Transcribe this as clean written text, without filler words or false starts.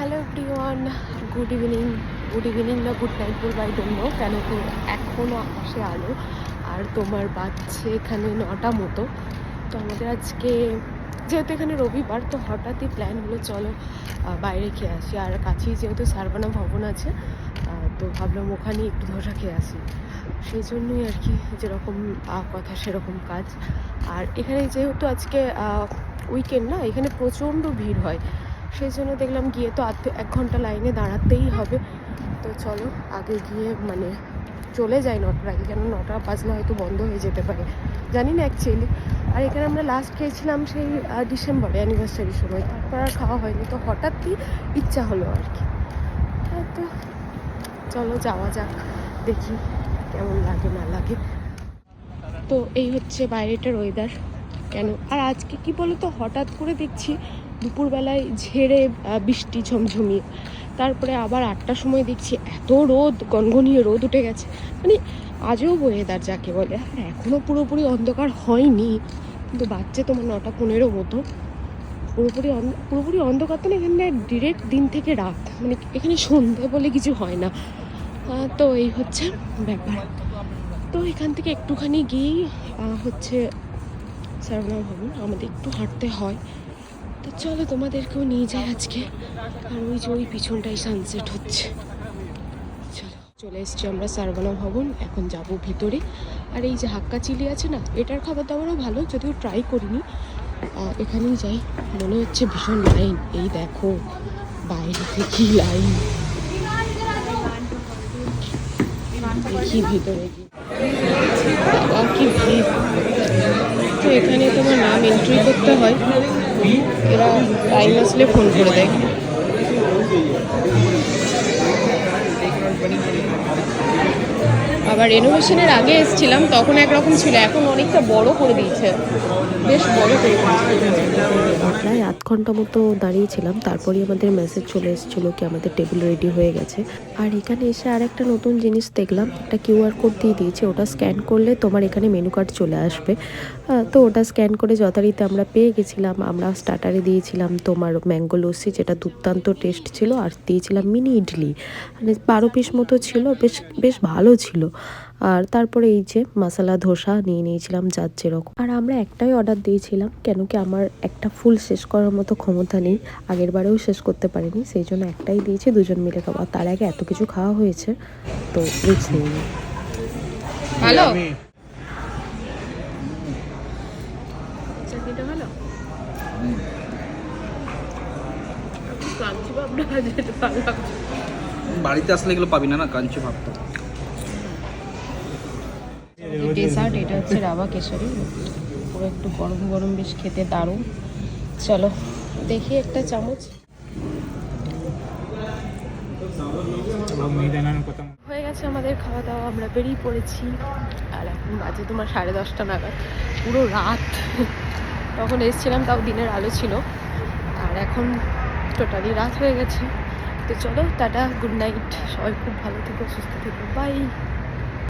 Hello everyone, good evening না good night বলবো, I don't know, কেন তো এখনও আকাশে আলো আর তোমার বাজছে এখানে 9টা মতো। তো আমাদের আজকে যেহেতু এখানে রবিবার, তো হঠাৎই প্ল্যান হলো চলো বাইরে খেয়ে আসি। আর কাছেই যেহেতু সারবানা ভবন আছে, তো ভাবলাম ওখানেই একটু ধোসা খেয়ে আসি। সেই জন্যই আর কি, যেরকম কথা সেরকম কাজ। আর এখানে যেহেতু আজকে উইকেন্ড না, এখানে প্রচণ্ড ভিড় হয়, সেই জন্য দেখলাম গিয়ে তো 1 ঘন্টা লাইনে দাঁড়াতেই হবে। তো চলো আগে গিয়ে চলে যাই 9টার আগে, কেন 9টা বাজলে হয়তো বন্ধ হয়ে যেতে পারে, জানি না অ্যাকচুয়ালি। আর এখানে আমরা লাস্ট খেয়েছিলাম সেই ডিসেম্বরে অ্যানিভার্সারির সময়, তারপর আর খাওয়া হয়নি, তো হঠাৎই ইচ্ছা হলো আর কি। তো চলো যাওয়া যাক, দেখি কেমন লাগে না লাগে। তো এই হচ্ছে বাইরেটার ওয়েদার। কেন আর আজকে কি বলো তো, হঠাৎ করে দেখছি দুপুরবেলায় ঝেড়ে বৃষ্টি ঝমঝমিয়ে, তারপরে আবার 8টার সময় দেখছি এত রোদ, গনগনিয়ে রোদ উঠে গেছে। আজও ওয়েদার যাকে বলে। আর এখনও পুরোপুরি অন্ধকার হয়নি, কিন্তু বাচ্চা তোমার 9টা 15 মতো। পুরোপুরি অন্ধকার তো না, এখানে ডিরেক্ট দিন থেকে রাত, এখানে সন্ধে বলে কিছু হয় না। তো এই হচ্ছে ব্যাপার। তো এখান থেকে একটুখানি গিয়েই হচ্ছে সারবানা ভবন, আমাদের একটু হাঁটতে হয়। তো চলো তোমাদেরকেও নিয়ে যাই আজকে। আর ওই যে ওই পিছনটাই সানসেট হচ্ছে। চলো, চলে এসছি আমরা সারবানা ভবন, এখন যাব ভিতরে। আর এই যে হাক্কা চিলি আছে না, এটার খাবার দাবারও ভালো, যদিও ট্রাই করিনি। এখানেই যাই, মনে হচ্ছে ভীষণ লাইন। এই দেখো বাইরে থেকে লাইন, দেখি ভিতরে গিয়ে বাবা কি ভিড়। তো এখানে তোমার নাম এন্ট্রি করতে হয়, এরা টাইম আসলে ফোন করে দেয়। আবার রেনোভেশনের আগে এসেছিলাম, তখন একরকম ছিল, এখন অনেকটা বড় করে দিয়েছে, বেশ বড় করে প্রায় 8 ঘন্টা মতো দাঁড়িয়েছিলাম, তারপরেই আমাদের মেসেজ চলে এসেছিলো কি আমাদের টেবিল রেডি হয়ে গেছে। আর এখানে এসে আর একটা নতুন জিনিস দেখলাম, একটা কিউআর কোড দিয়ে দিয়েছে, ওটা স্ক্যান করলে তোমার এখানে মেনু কার্ড চলে আসবে। তো ওটা স্ক্যান করে যথারীতি আমরা পেয়ে গেছিলাম। আমরা স্টার্টারে দিয়েছিলাম তোমার ম্যাঙ্গো লস্যি, যেটা দুর্দান্ত টেস্ট ছিল, আর দিয়েছিলাম মিনি ইডলি, 12 পিস মতো ছিল, বেশ ভালো ছিল। আর তারপরে এই যে মশলা ধোসা নিয়ে নিয়েছিলাম যার যেরকম। আর আমরা একটাই অর্ডার দিয়েছিলাম, কেন কি আমার একটা ফুল শেষ করার মতো ক্ষমতা নেই, আগের বারেও শেষ করতে পারিনি, সেই জন্য একটাই দিয়েছি, দুজন মিলে খাবো। আর তার আগে এত কিছু খাওয়া হয়েছে, তো রিস্ক নেই। ভালো চাটনিটা ভালো, ক্রাঞ্চি ভাবটা যেটা ভালো লাগছে। বাড়িতে আসলে এগুলো পাবি না, না ক্রাঞ্চি ভাবটা। ডেজার্ট এটা হচ্ছে রাবা কেশরি, পুরো একটু গরম গরম, বেশ খেতে দারুণ। চলো দেখি একটা চামচ। হয়ে গেছে আমাদের খাওয়া দাওয়া, আমরা বেরিয়ে পড়েছি। আর এখন বাজে তোমার 10:30 নাগাদ, পুরো রাত। তখন এসেছিলাম তাও দিনের আলো ছিল, আর এখন টোটালি রাত হয়ে গেছে। তো চলো টাটা, গুড নাইট, সবাই খুব ভালো থেকো, সুস্থ থেকো, বাই।